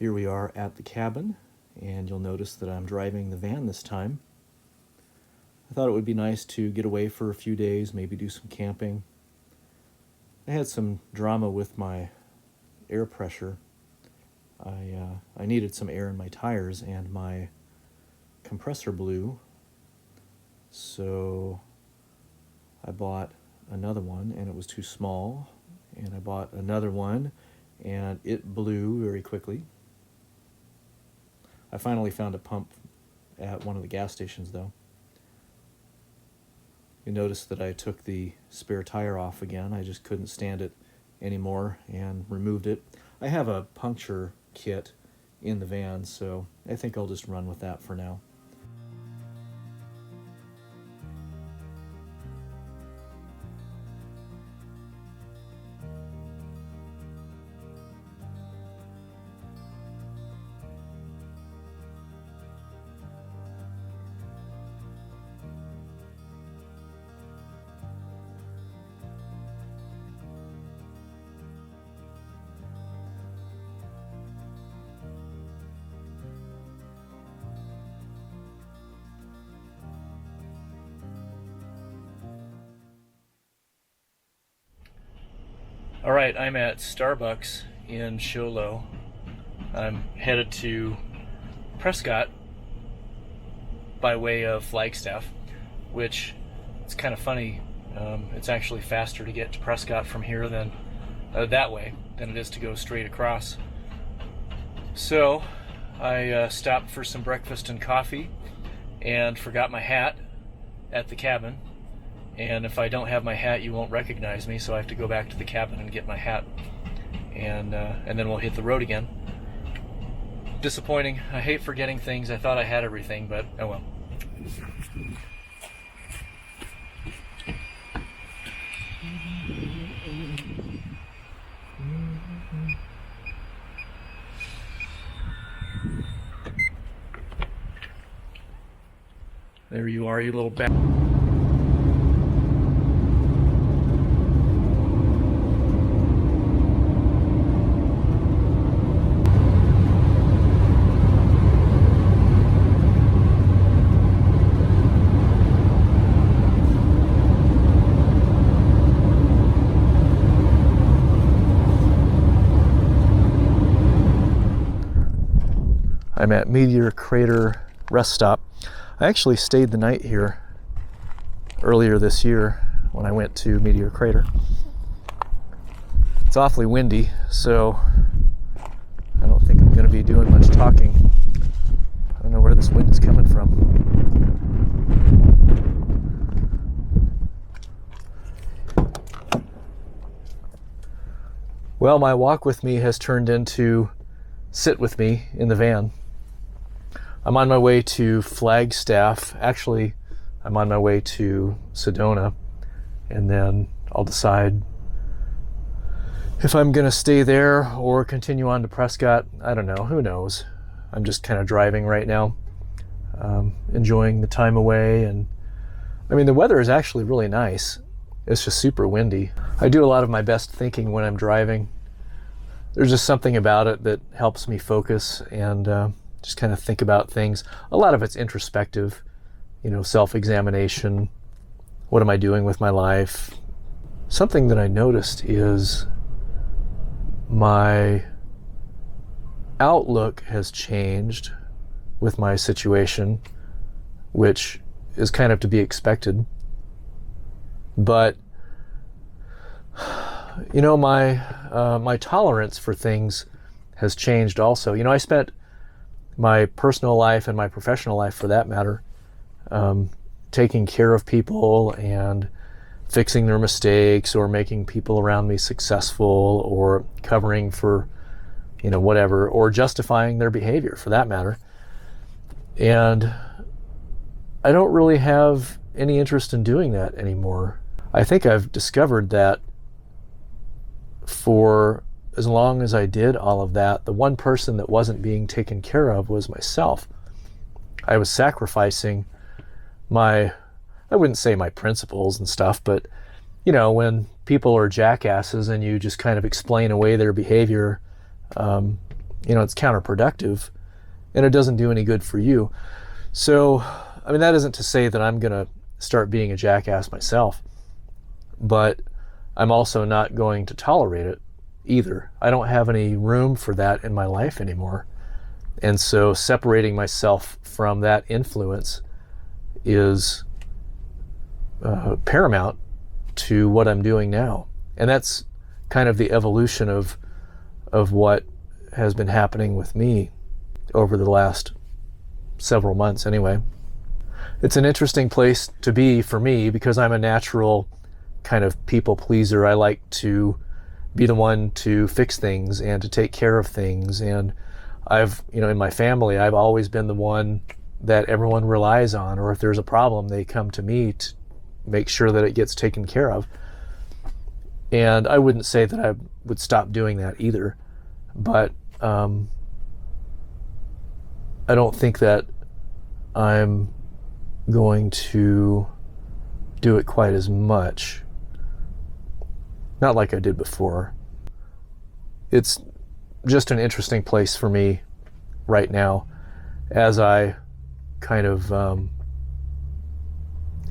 Here we are at the cabin, and you'll notice that I'm driving the van this time. I thought it would be nice to get away for a few days, maybe do some camping. I had some drama with my air pressure. I needed some air in my tires, and my compressor blew, so I bought another one, and it was too small, and I bought another one, and it blew very quickly. I finally found a pump at one of the gas stations, though. You notice that I took the spare tire off again. I just couldn't stand it anymore and removed it. I have a puncture kit in the van, so I think I'll just run with that for now. All right, I'm at Starbucks in Show Low. I'm headed to Prescott by way of Flagstaff, which it's kind of funny. It's actually faster to get to Prescott from here than that way than it is to go straight across. So I stopped for some breakfast and coffee and forgot my hat at the cabin. And if I don't have my hat, you won't recognize me, so I have to go back to the cabin and get my hat, and then we'll hit the road again. Disappointing. I hate forgetting things. I thought I had everything, but oh well. There you are, you little bat. I'm at Meteor Crater rest stop. I actually stayed the night here earlier this year when I went to Meteor Crater. It's awfully windy, so I don't think I'm going to be doing much talking. I don't know where this wind is coming from. Well, my walk with me has turned into sit with me in the van. I'm on my way to Flagstaff. Actually, I'm on my way to Sedona, and then I'll decide if I'm going to stay there or continue on to Prescott. I don't know. Who knows? I'm just kind of driving right now, enjoying the time away. And I mean, the weather is actually really nice. It's just super windy. I do a lot of my best thinking when I'm driving. There's just something about it that helps me focus and just kind of think about things. A lot of it's introspective, self-examination. What am I doing with my life? Something that I noticed is my outlook has changed with my situation, which is kind of to be expected. But my tolerance for things has changed also. I spent my personal life and my professional life, for that matter, taking care of people and fixing their mistakes or making people around me successful or covering for, whatever, or justifying their behavior, for that matter. And I don't really have any interest in doing that anymore. I think I've discovered that for as long as I did all of that, the one person that wasn't being taken care of was myself. I was sacrificing I wouldn't say my principles and stuff, but when people are jackasses and you just kind of explain away their behavior, it's counterproductive, and it doesn't do any good for you. So, I mean, that isn't to say that I'm going to start being a jackass myself, but I'm also not going to tolerate it either. I don't have any room for that in my life anymore. And so separating myself from that influence is paramount to what I'm doing now. And that's kind of the evolution of what has been happening with me over the last several months anyway. It's an interesting place to be for me because I'm a natural kind of people pleaser. I like to be the one to fix things and to take care of things. And I've, in my family, I've always been the one that everyone relies on, or if there's a problem, they come to me to make sure that it gets taken care of. And I wouldn't say that I would stop doing that either, but I don't think that I'm going to do it quite as much. Not like I did before. It's just an interesting place for me right now as I kind of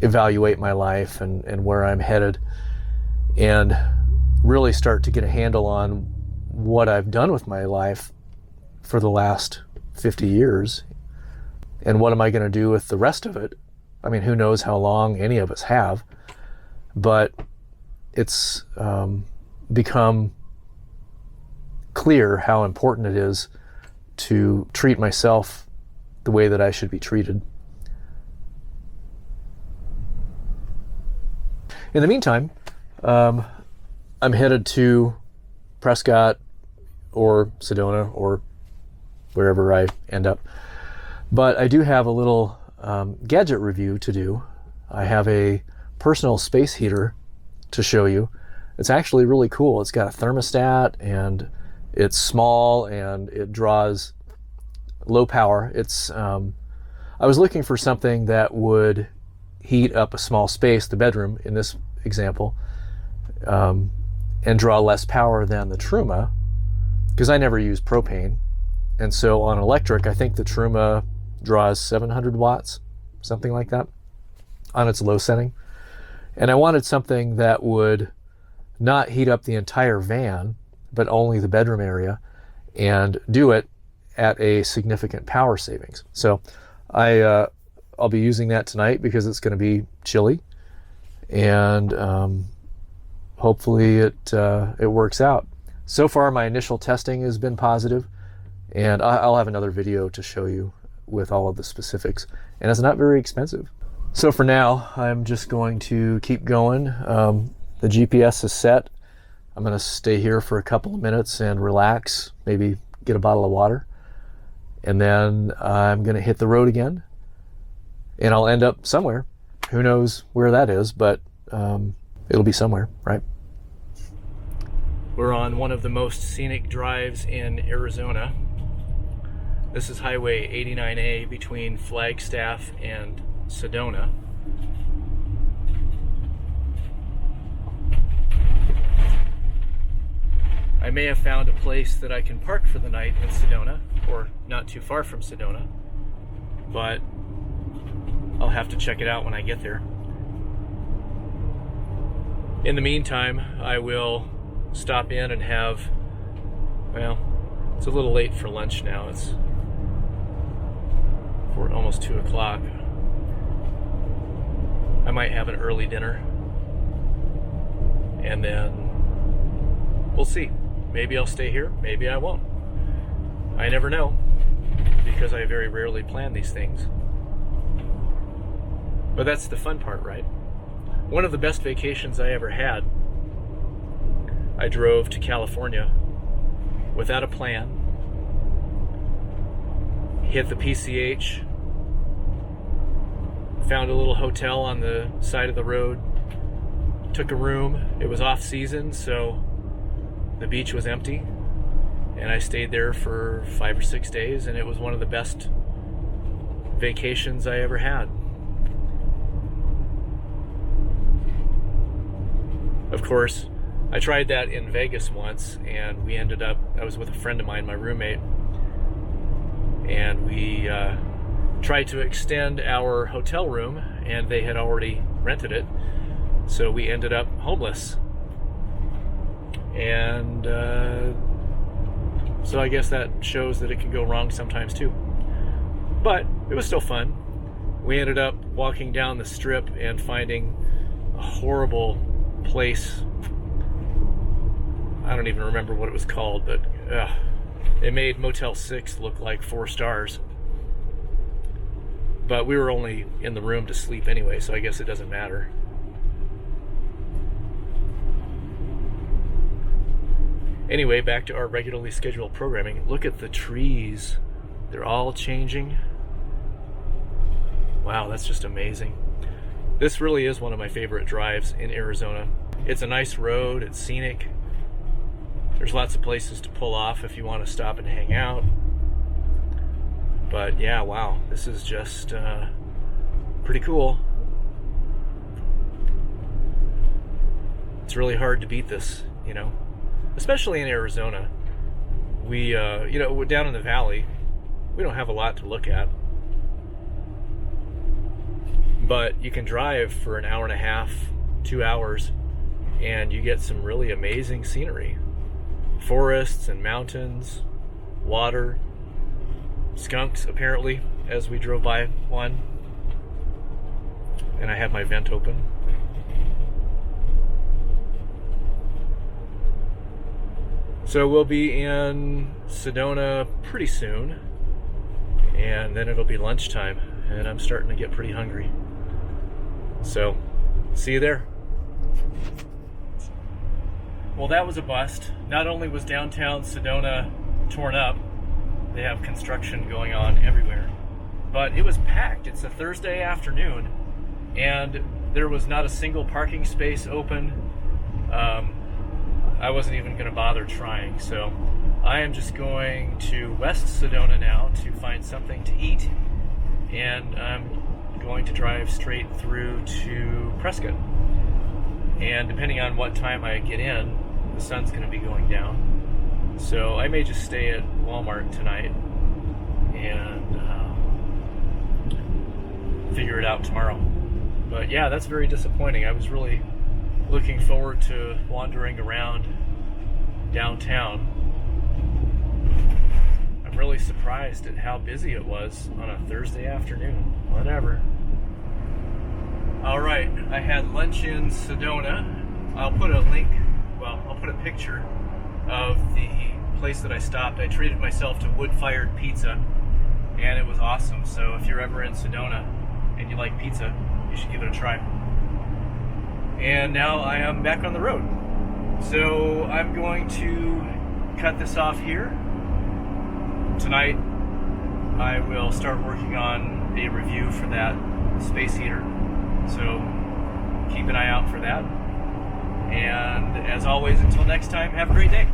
evaluate my life and where I'm headed, and really start to get a handle on what I've done with my life for the last 50 years and what am I going to do with the rest of it. I mean, who knows how long any of us have, but it's become clear how important it is to treat myself the way that I should be treated. In the meantime, I'm headed to Prescott or Sedona or wherever I end up. But I do have a little gadget review to do. I have a personal space heater to show you. It's actually really cool. It's got a thermostat and it's small and it draws low power. I was looking for something that would heat up a small space, the bedroom in this example, and draw less power than the Truma, because I never use propane. And so on electric, I think the Truma draws 700 watts, something like that, on its low setting. And I wanted something that would not heat up the entire van, but only the bedroom area, and do it at a significant power savings. So I'll be using that tonight because it's going to be chilly, and hopefully it works out. So far, my initial testing has been positive, and I'll have another video to show you with all of the specifics, and it's not very expensive. So for now, I'm just going to keep going. The GPS is set. I'm going to stay here for a couple of minutes and relax, maybe get a bottle of water, and then I'm going to hit the road again, and I'll end up somewhere. Who knows where that is, but it'll be somewhere, right? We're on one of the most scenic drives in Arizona. This is Highway 89A between Flagstaff and Sedona. I may have found a place that I can park for the night in Sedona, or not too far from Sedona, but I'll have to check it out when I get there. In the meantime, I will stop in and have, well, it's a little late for lunch now. It's almost 2 o'clock. I might have an early dinner, and then we'll see. Maybe I'll stay here, maybe I won't. I never know, because I very rarely plan these things. But that's the fun part, right? One of the best vacations I ever had, I drove to California without a plan, hit the PCH, found a little hotel on the side of the road, took a room. It was off season, so the beach was empty, and I stayed there for 5 or 6 days, and it was one of the best vacations I ever had. Of course, I tried that in Vegas once, and I was with a friend of mine, my roommate, and we tried to extend our hotel room, and they had already rented it, so we ended up homeless. And so I guess that shows that it can go wrong sometimes too. But it was still fun. We ended up walking down the strip and finding a horrible place. I don't even remember what it was called, but it made Motel 6 look like 4 stars. But we were only in the room to sleep anyway, so I guess it doesn't matter. Anyway, back to our regularly scheduled programming. Look at the trees. They're all changing. Wow, that's just amazing. This really is one of my favorite drives in Arizona. It's a nice road, it's scenic. There's lots of places to pull off if you want to stop and hang out. But yeah, wow, this is just pretty cool. It's really hard to beat this, you know, especially in Arizona. We, you know, down in the valley, we don't have a lot to look at. But you can drive for an hour and a half, 2 hours, and you get some really amazing scenery. Forests and mountains, water, skunks apparently, as we drove by one. And I have my vent open. So we'll be in Sedona pretty soon, and then it'll be lunchtime, and I'm starting to get pretty hungry. So, see you there. Well, that was a bust. Not only was downtown Sedona torn up, they have construction going on everywhere, but it was packed. It's a Thursday afternoon, and there was not a single parking space open. I wasn't even going to bother trying, so I am just going to West Sedona now to find something to eat, and I'm going to drive straight through to Prescott. And depending on what time I get in, the sun's going to be going down, so I may just stay at Walmart tonight and figure it out tomorrow. But yeah, that's very disappointing. I was really looking forward to wandering around downtown. I'm really surprised at how busy it was on a Thursday afternoon. Whatever. Alright, I had lunch in Sedona. I'll put a link, well, I'll put a picture of the place that I stopped. I treated myself to wood-fired pizza, and it was awesome. So if you're ever in Sedona and you like pizza, you should give it a try. And now I am back on the road. So I'm going to cut this off here. Tonight I will start working on a review for that space heater. So keep an eye out for that. And as always, until next time, have a great day.